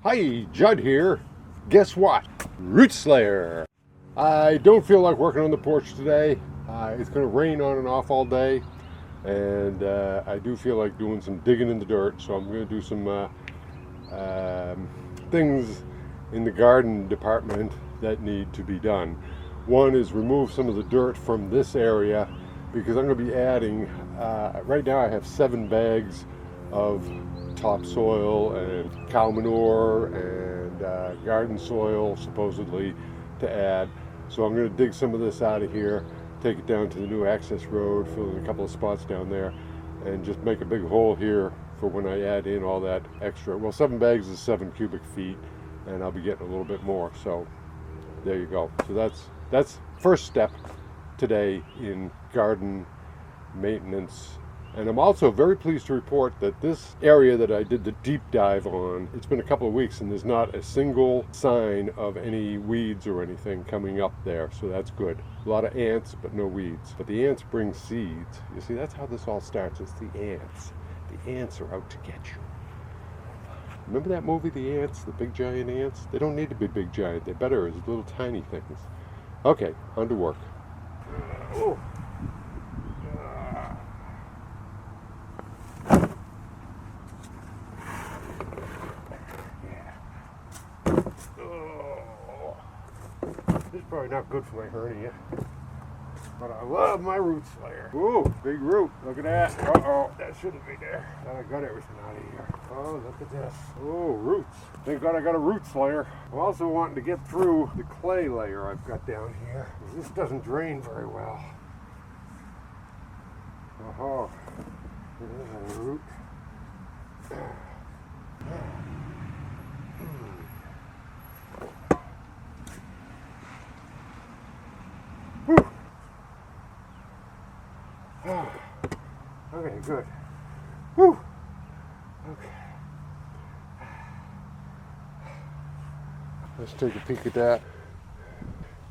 Hi, Judd here. Guess what? Root Slayer. I don't feel like working on the porch today. It's going to rain on and off all day, and I do feel like doing some digging in the dirt, so I'm going to do some things in the garden department that need to be done. One is remove some of the dirt from this area because I'm going to be adding, right now I have 7 bags of topsoil and cow manure and garden soil supposedly to add. So I'm going to dig some of this out of here, take it down to the new access road, fill in a couple of spots down there, and just make a big hole here for when I add in all that extra. Well, 7 bags is 7 cubic feet, and I'll be getting a little bit more. So there you go. So that's first step today in garden maintenance. And I'm also very pleased to report that this area that I did the deep dive on, it's been a couple of weeks and there's not a single sign of any weeds or anything coming up there. So that's good. A lot of ants, but no weeds. But the ants bring seeds. You see, that's how this all starts. It's the ants. The ants are out to get you. Remember that movie, The Ants, the big giant ants? They don't need to be big giant. They're better as little tiny things. Okay, on to work. Oh. This is probably not good for my hernia, but I love my root slayer. Ooh, big root. Look at that. Uh-oh, that shouldn't be there. Thought I got everything out of here. Oh, look at this. Oh, roots. Thank God I got a root slayer. I'm also wanting to get through the clay layer I've got down here. This doesn't drain very well. Oh, there's a root. Okay, good. Whew. Okay. Let's take a peek at that.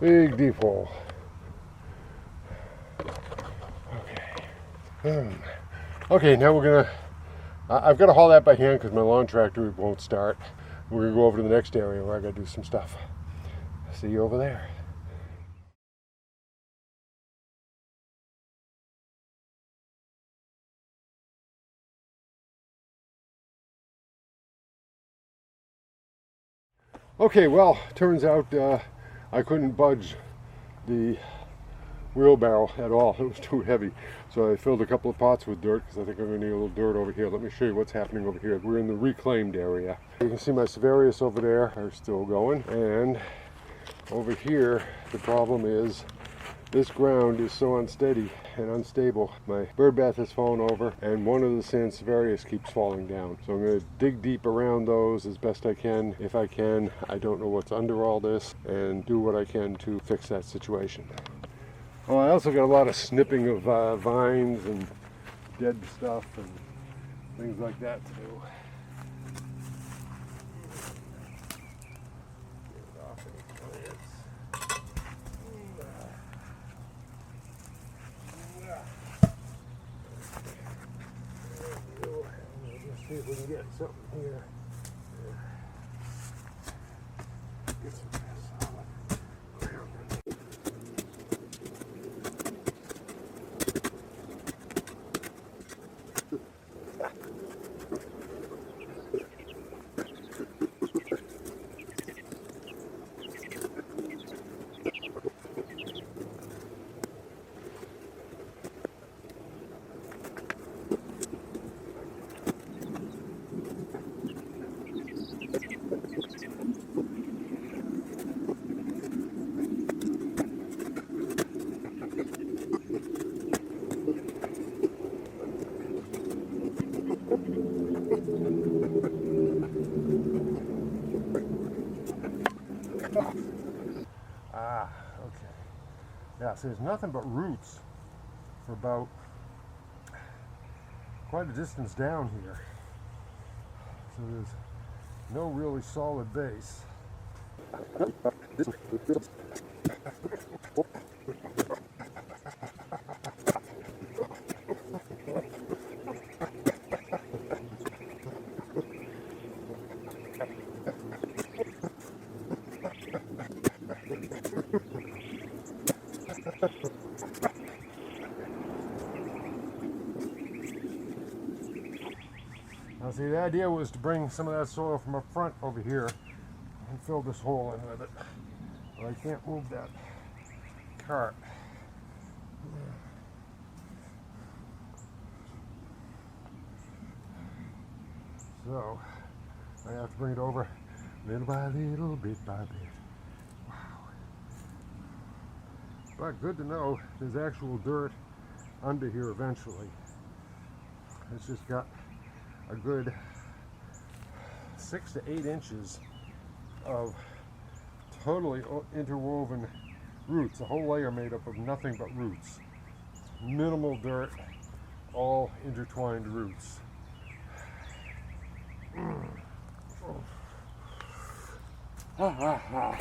Big deep hole. Okay. Okay, now we're gonna, I've got to haul that by hand because my lawn tractor won't start. We're gonna go over to the next area where I gotta do some stuff. See you over there. Okay, well, turns out I couldn't budge the wheelbarrow at all. It was too heavy. So I filled a couple of pots with dirt because I think I'm going to need a little dirt over here. Let me show you what's happening over here. We're in the reclaimed area. You can see my Severius over there are still going. And over here, the problem is this ground is so unsteady and unstable. My bird bath has fallen over and one of the Sansevierias keeps falling down. So I'm going to dig deep around those as best I can. If I can, I don't know what's under all this, and do what I can to fix that situation. Oh, I also got a lot of snipping of vines and dead stuff and things like that to do. See if we can get something here. Get some solid ground. Okay. Yeah, so there's nothing but roots for about quite a distance down here. So there's no really solid base. Now see, the idea was to bring some of that soil from up front over here and fill this hole in with it. But I can't move that cart. So I have to bring it over little by little, bit by bit. Wow. But good to know there's actual dirt under here eventually. It's just got a good 6 to 8 inches of totally interwoven roots, a whole layer made up of nothing but roots. Minimal dirt, all intertwined roots. Oh. Ah, ah, ah.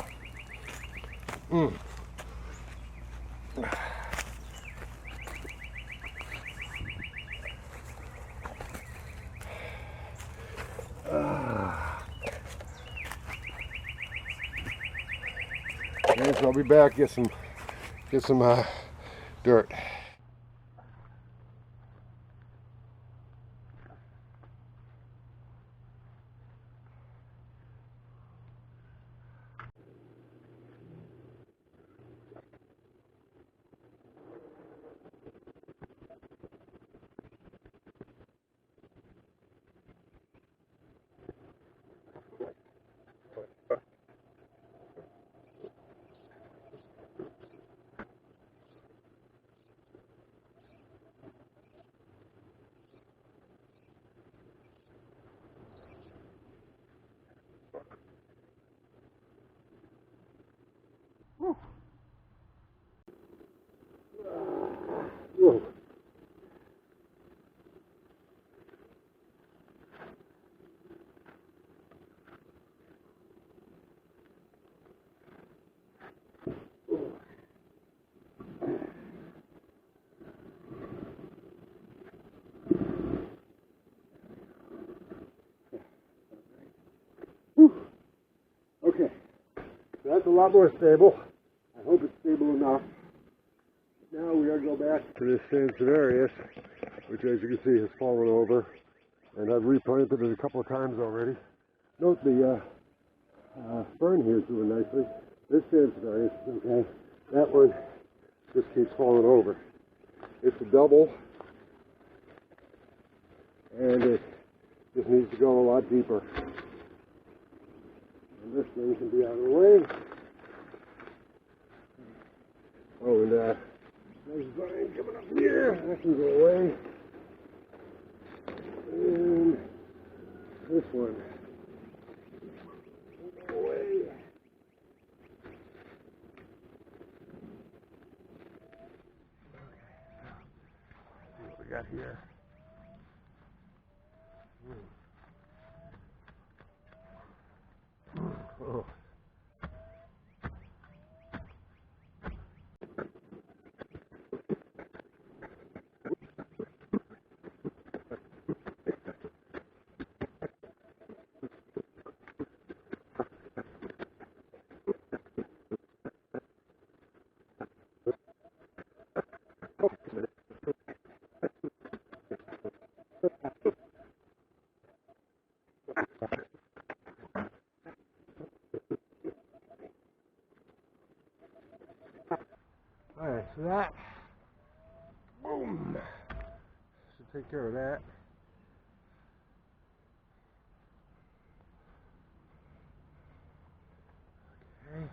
Okay, so I'll be back, get some dirt. Whoa. Okay, so that's a lot more stable. I hope it's stable enough. Now we gotta go back to this Sansevieria, which as you can see has fallen over, and I've replanted it a couple of times already. Note the fern here is doing nicely. This Sansevieria, okay, that one just keeps falling over. It's a double, and it just needs to go a lot deeper. And this thing can be out of the way. Oh, and there's a vine coming up here. That can go away. And this one can go away. See what we got here. Oh. Alright, so that, boom, should take care of that. Okay.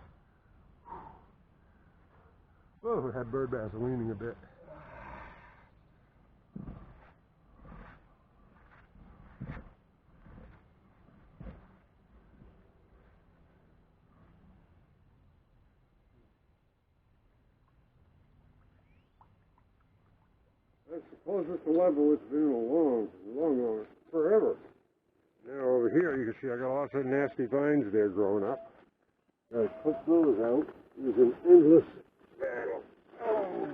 Oh, that bird bath is leaning a bit. I suppose it's the level it's been long, forever. Now over here you can see I got lots of nasty vines there growing up. Gotta clip those out. It was an endless battle. Oh.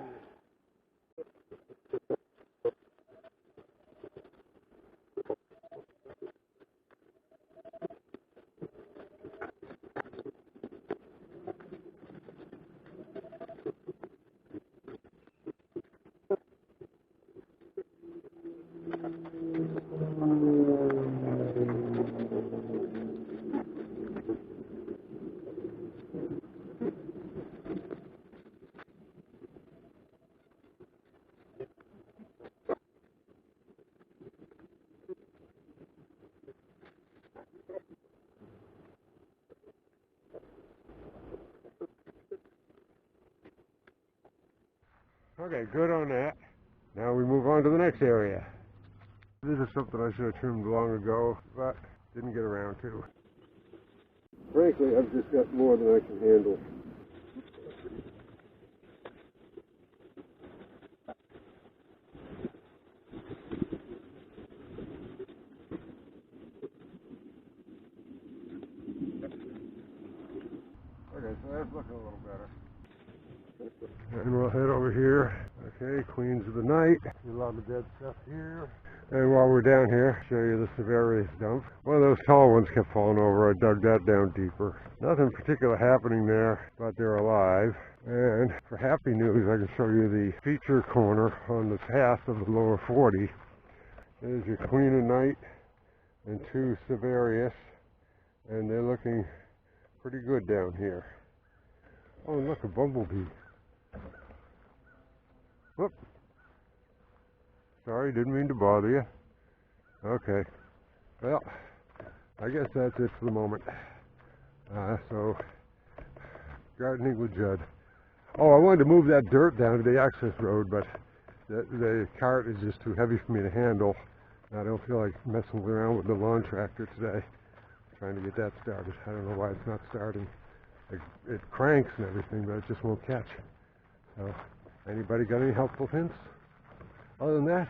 Okay, good on that. Now we move on to the next area. This is something I should have trimmed long ago, but didn't get around to. Frankly, I've just got more than I can handle. Okay, so that's looking a little better. And we'll head over here. Okay, queens of the night. A lot of dead stuff here. And while we're down here, I'll show you the Severius dump. One of those tall ones kept falling over. I dug that down deeper. Nothing particular happening there, but they're alive. And for happy news, I can show you the feature corner on the path of the lower 40. There's your queen of night and two Severius. And they're looking pretty good down here. Oh, look, a bumblebee. Whoop. Sorry, didn't mean to bother you. Okay. Well, I guess that's it for the moment. So, gardening with Judd. Oh, I wanted to move that dirt down to the access road, but the cart is just too heavy for me to handle. I don't feel like messing around with the lawn tractor today. Trying to get that started. I don't know why it's not starting. It cranks and everything, but it just won't catch. So, anybody got any helpful hints? Other than that,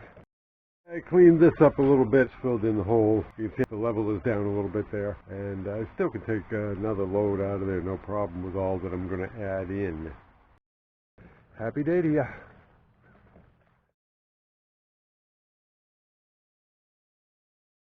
I cleaned this up a little bit, filled in the hole. You can see the level is down a little bit there, and I still can take another load out of there, no problem with all that I'm going to add in. Happy day to ya.